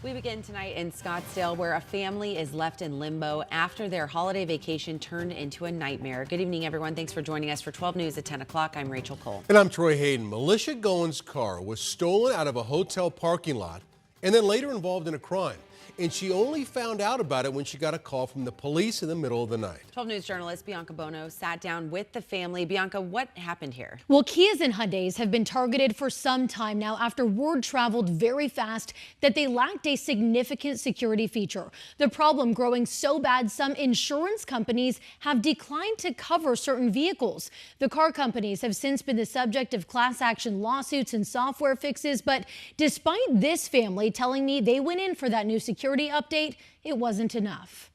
We begin tonight in Scottsdale, where a family is left in limbo after their holiday vacation turned into a nightmare. Good evening, everyone. Thanks for joining us for 12 News at 10 o'clock. I'm Rachel Cole. And I'm Troy Hayden. Militia Goins' car was stolen out of a hotel parking lot and then later involved in a crime. And she only found out about it when she got a call from the police in the middle of the night. 12 News journalist Bianca Bono sat down with the family. Bianca, what happened here? Well, Kias and Hyundais have been targeted for some time now after word traveled very fast that they lacked a significant security feature. The problem growing so bad, some insurance companies have declined to cover certain vehicles. The car companies have since been the subject of class action lawsuits and software fixes. But despite this family telling me they went in for that new security update, it wasn't enough.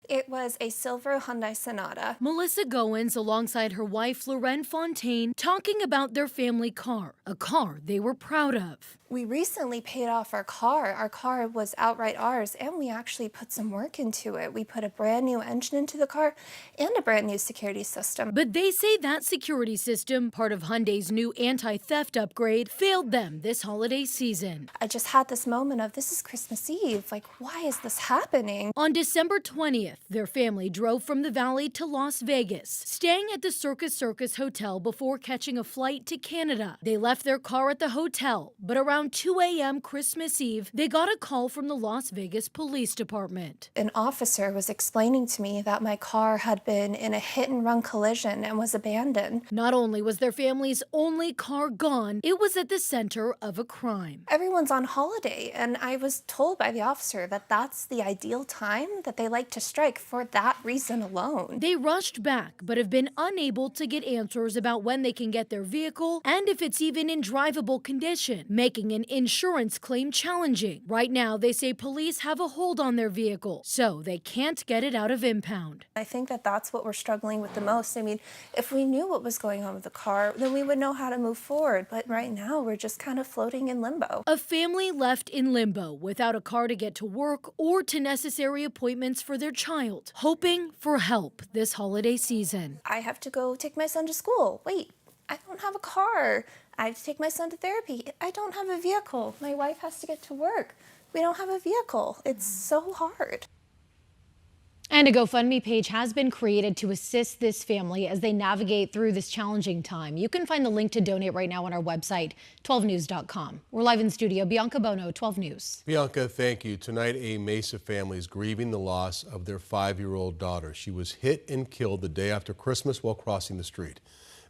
It was a silver Hyundai Sonata. Melissa Goins, alongside her wife Lorraine Fontaine, talking about their family car, a car they were proud of. We recently paid off our car. Our car was outright ours, and we actually put some work into it. We put a brand new engine into the car and a brand new security system. But they say that security system, part of Hyundai's new anti-theft upgrade, failed them this holiday season. I just had this moment of, this is Christmas Eve. Like, why is this happening? On December 20th, their family drove from the Valley to Las Vegas, staying at the Circus Hotel before catching a flight to Canada. They left their car at the hotel, but around 2 a.m. Christmas Eve, they got a call from the Las Vegas Police Department. An officer was explaining to me that my car had been in a hit-and-run collision and was abandoned. Not only was their family's only car gone, it was at the center of a crime. Everyone's on holiday, and I was told by the officer that that's the ideal time that they like to strike for that reason alone. They rushed back, but have been unable to get answers about when they can get their vehicle and if it's even in drivable condition, making an insurance claim challenging. Right now, they say police have a hold on their vehicle, so they can't get it out of impound. I think that that's what we're struggling with the most. I mean, if we knew what was going on with the car, then we would know how to move forward. But right now, we're just kind of floating in limbo. A family left in limbo without a car to get to work or to necessary appointments for their child, hoping for help this holiday season. I have to go take my son to school. Wait, I don't have a car. I have to take my son to therapy. I don't have a vehicle. My wife has to get to work. We don't have a vehicle. It's so hard. And a GoFundMe page has been created to assist this family as they navigate through this challenging time. You can find the link to donate right now on our website, 12news.com. We're live in studio. Bianca Bono, 12 News. Bianca, thank you. Tonight, a Mesa family is grieving the loss of their 5-year-old daughter. She was hit and killed the day after Christmas while crossing the street.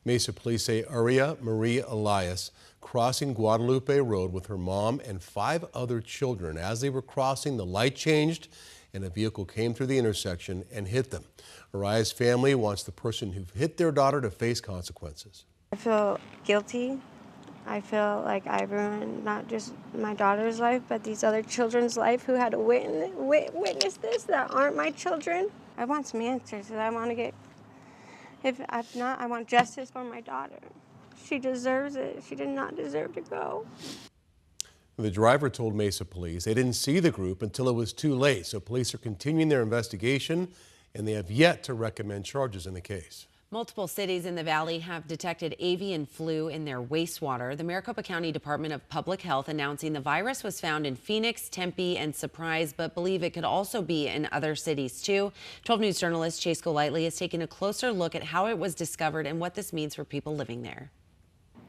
Mesa police say Aria Marie Elias crossing Guadalupe Road with her mom and 5 other children. As they were crossing, the light changed and a vehicle came through the intersection and hit them. Aria's family wants the person who hit their daughter to face consequences. I feel guilty. I feel like I ruined not just my daughter's life, but these other children's life who had to witness this that aren't my children. I want some answers, and I want to get, if not, I want justice for my daughter. She deserves it. She did not deserve to go. The driver told Mesa police they didn't see the group until it was too late, so police are continuing their investigation and they have yet to recommend charges in the case. Multiple cities in the valley have detected avian flu in their wastewater. The Maricopa County Department of Public Health announcing the virus was found in Phoenix, Tempe, and Surprise, but believe it could also be in other cities too. 12 News journalist Chase Golightly has taken a closer look at how it was discovered and what this means for people living there.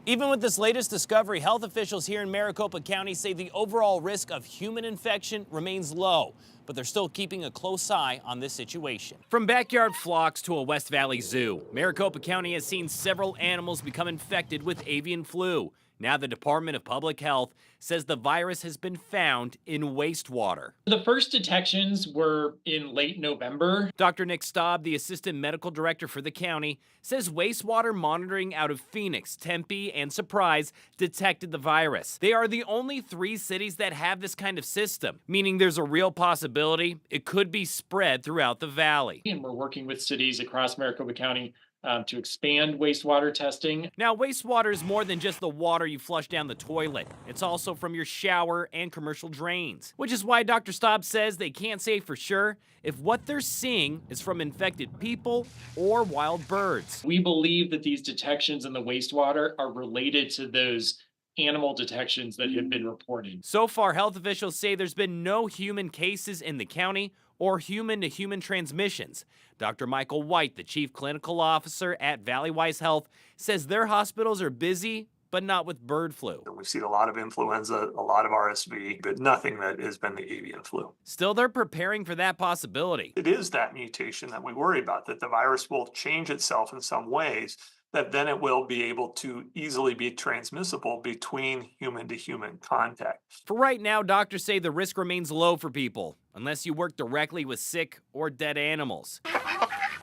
Even with this latest discovery, health officials here in Maricopa County say the overall risk of human infection remains low, but they're still keeping a close eye on this situation. From backyard flocks to a West Valley zoo, Maricopa County has seen several animals become infected with avian flu. Now the Department of Public Health says the virus has been found in wastewater. The first detections were in late November. Dr. Nick Staub, the assistant medical director for the county, says wastewater monitoring out of Phoenix, Tempe, and Surprise detected the virus. They are the only 3 cities that have this kind of system, meaning there's a real possibility it could be spread throughout the valley. And we're working with cities across Maricopa County to expand wastewater testing. Now, wastewater is more than just the water you flush down the toilet. It's also from your shower and commercial drains, which is why Dr. Staub says they can't say for sure if what they're seeing is from infected people or wild birds. We believe that these detections in the wastewater are related to those animal detections that have been reported. So far, health officials say there's been no human cases in the county or human-to-human transmissions. Dr. Michael White, the chief clinical officer at Valleywise Health, says their hospitals are busy, but not with bird flu. We've seen a lot of influenza, a lot of RSV, but nothing that has been the avian flu. Still, they're preparing for that possibility. It is that mutation that we worry about, that the virus will change itself in some ways, that then it will be able to easily be transmissible between human to human contact. For right now, doctors say the risk remains low for people, unless you work directly with sick or dead animals.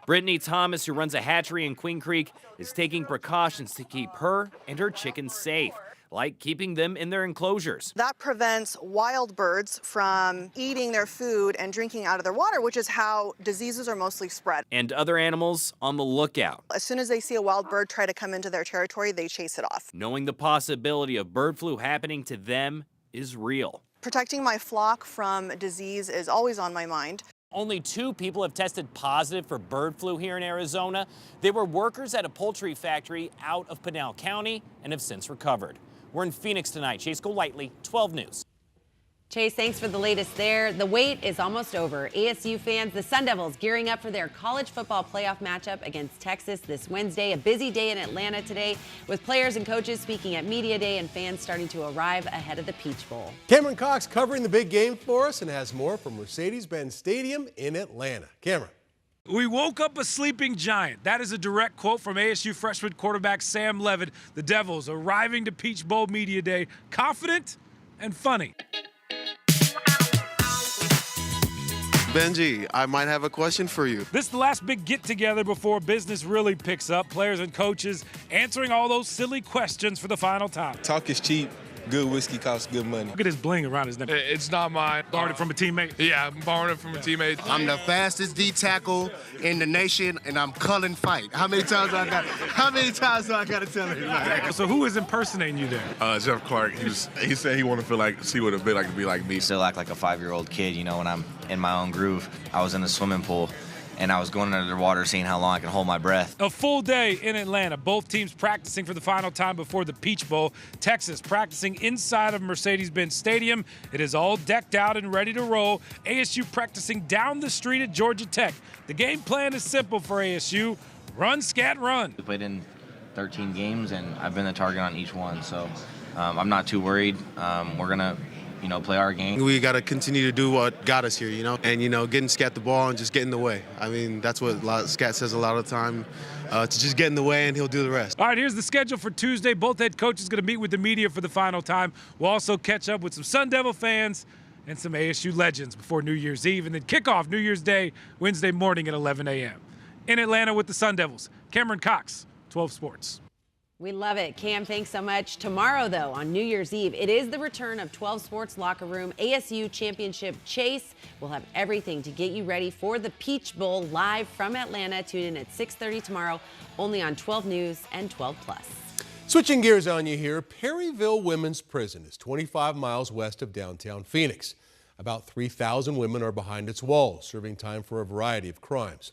Brittany Thomas, who runs a hatchery in Queen Creek, is taking precautions to keep her and her chickens safe, like keeping them in their enclosures. That prevents wild birds from eating their food and drinking out of their water, which is how diseases are mostly spread. And other animals on the lookout. As soon as they see a wild bird try to come into their territory, they chase it off. Knowing the possibility of bird flu happening to them is real. Protecting my flock from disease is always on my mind. Only 2 people have tested positive for bird flu here in Arizona. They were workers at a poultry factory out of Pinal County and have since recovered. We're in Phoenix tonight. Chase Golightly, 12 News. Chase, thanks for the latest there. The wait is almost over. ASU fans, the Sun Devils gearing up for their college football playoff matchup against Texas this Wednesday. A busy day in Atlanta today with players and coaches speaking at Media Day and fans starting to arrive ahead of the Peach Bowl. Cameron Cox covering the big game for us and has more from Mercedes-Benz Stadium in Atlanta. Cameron. We woke up a sleeping giant. That is a direct quote from ASU freshman quarterback Sam Levitt. The Devils arriving to Peach Bowl Media Day, confident and funny. Benji, I might have a question for you. This is the last big get-together before business really picks up. Players and coaches answering all those silly questions for the final time. Talk is cheap. Good whiskey costs good money. Look at his bling around his neck. It's not mine. Borrowed it from a teammate? Yeah, I'm borrowing it from a teammate. I'm the fastest D tackle in the nation, and I'm culling fight. How many times do I got to tell him? So who is impersonating you there? Jeff Clark. He said he wanted to see what it'd be like to be like me. Still act like a 5-year-old kid, you know, when I'm in my own groove. I was in the swimming pool, and I was going under the water, seeing how long I can hold my breath. A full day in Atlanta. Both teams practicing for the final time before the Peach Bowl. Texas practicing inside of Mercedes-Benz Stadium. It is all decked out and ready to roll. ASU practicing down the street at Georgia Tech. The game plan is simple for ASU. Run, scat, run. We played in 13 games, and I've been the target on each one, so I'm not too worried. We're going to play our game. We got to continue to do what got us here, and, getting Scat the ball and just get in the way. I mean, that's what Scat says a lot of the time, to just get in the way and he'll do the rest. All right, here's the schedule for Tuesday. Both head coaches going to meet with the media for the final time. We'll also catch up with some Sun Devil fans and some ASU legends before New Year's Eve, and then kick off New Year's Day Wednesday morning at 11 a.m. In Atlanta with the Sun Devils, Cameron Cox, 12 Sports. We love it. Cam, thanks so much. Tomorrow, though, on New Year's Eve, it is the return of 12 Sports Locker Room ASU Championship Chase. We'll have everything to get you ready for the Peach Bowl live from Atlanta. Tune in at 6:30 tomorrow, only on 12 News and 12 Plus. Switching gears on you here, Perryville Women's Prison is 25 miles west of downtown Phoenix. About 3,000 women are behind its walls, serving time for a variety of crimes.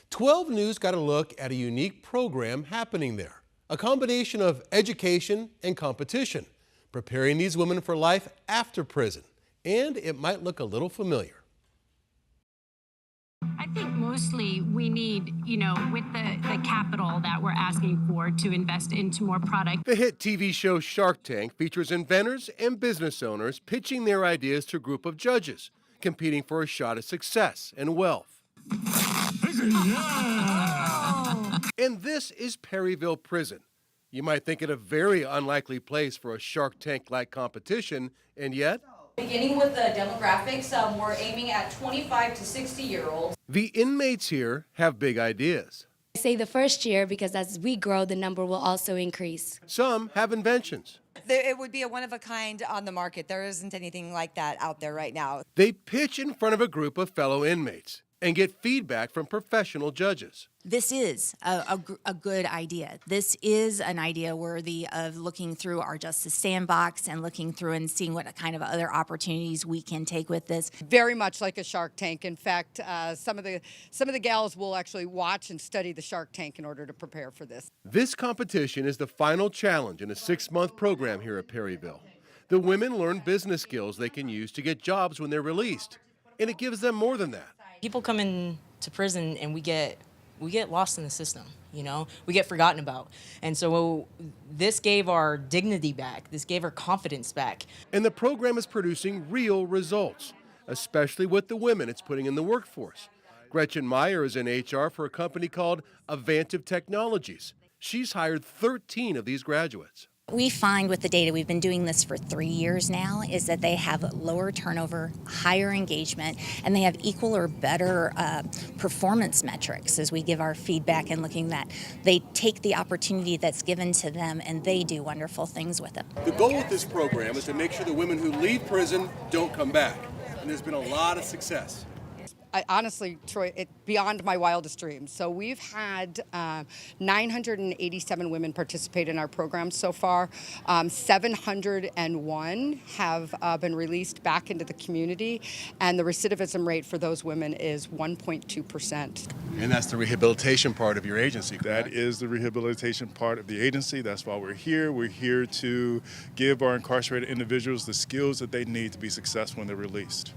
12 News got a look at a unique program happening there. A combination of education and competition, preparing these women for life after prison. And it might look a little familiar. I think mostly we need, with the capital that we're asking for to invest into more product. The hit TV show Shark Tank features inventors and business owners pitching their ideas to a group of judges, competing for a shot at success and wealth. And this is Perryville Prison. You might think it a very unlikely place for a Shark Tank-like competition, and yet... Beginning with the demographics, we're aiming at 25 to 60-year-olds. The inmates here have big ideas. I say the first year because as we grow, the number will also increase. Some have inventions. It would be a one-of-a-kind on the market. There isn't anything like that out there right now. They pitch in front of a group of fellow inmates. and get feedback from professional judges. This is a good idea. This is an idea worthy of looking through our Justice Sandbox and looking through and seeing what kind of other opportunities we can take with this. Very much like a Shark Tank. In fact, some of the gals will actually watch and study the Shark Tank in order to prepare for this. This competition is the final challenge in a 6-month program here at Perryville. The women learn business skills they can use to get jobs when they're released, and it gives them more than that. People come into prison and we get lost in the system, you know? We get forgotten about. And so this gave our dignity back. This gave our confidence back. And the program is producing real results, especially with the women it's putting in the workforce. Gretchen Meyer is in HR for a company called Avian Technologies. She's hired 13 of these graduates. We find with the data, we've been doing this for 3 years now, is that they have lower turnover, higher engagement, and they have equal or better performance metrics as we give our feedback and looking that they take the opportunity that's given to them and they do wonderful things with it. The goal with this program is to make sure the women who leave prison don't come back, and there's been a lot of success. Honestly, Troy, it's beyond my wildest dreams. So we've had 987 women participate in our program so far. 701 have been released back into the community, and the recidivism rate for those women is 1.2%. And that's the rehabilitation part of your agency, correct? That is the rehabilitation part of the agency. That's why we're here. We're here to give our incarcerated individuals the skills that they need to be successful when they're released.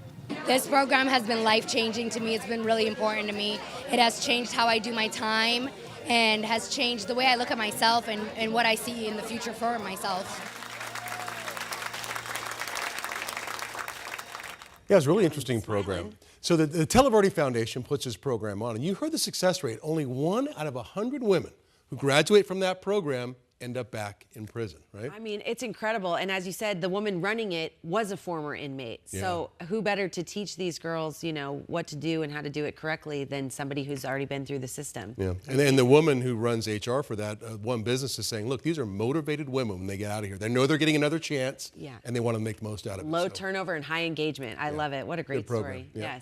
This program has been life-changing to me. It's been really important to me. It has changed how I do my time and has changed the way I look at myself and what I see in the future for myself. Yeah, it's a really interesting program. So the Televerdi Foundation puts this program on, and you heard the success rate. Only 1 out of 100 women who graduate from that program end up back in prison, right? I mean, it's incredible. And as you said, the woman running it was a former inmate. Yeah. So who better to teach these girls, you know, what to do and how to do it correctly than somebody who's already been through the system. Yeah, and the woman who runs HR for that one business is saying, look, these are motivated women when they get out of here. They know they're getting another chance, Yeah. and they want to make the most out of it. Low turnover and high engagement. I love it. What a great program. story. Yeah. Yes.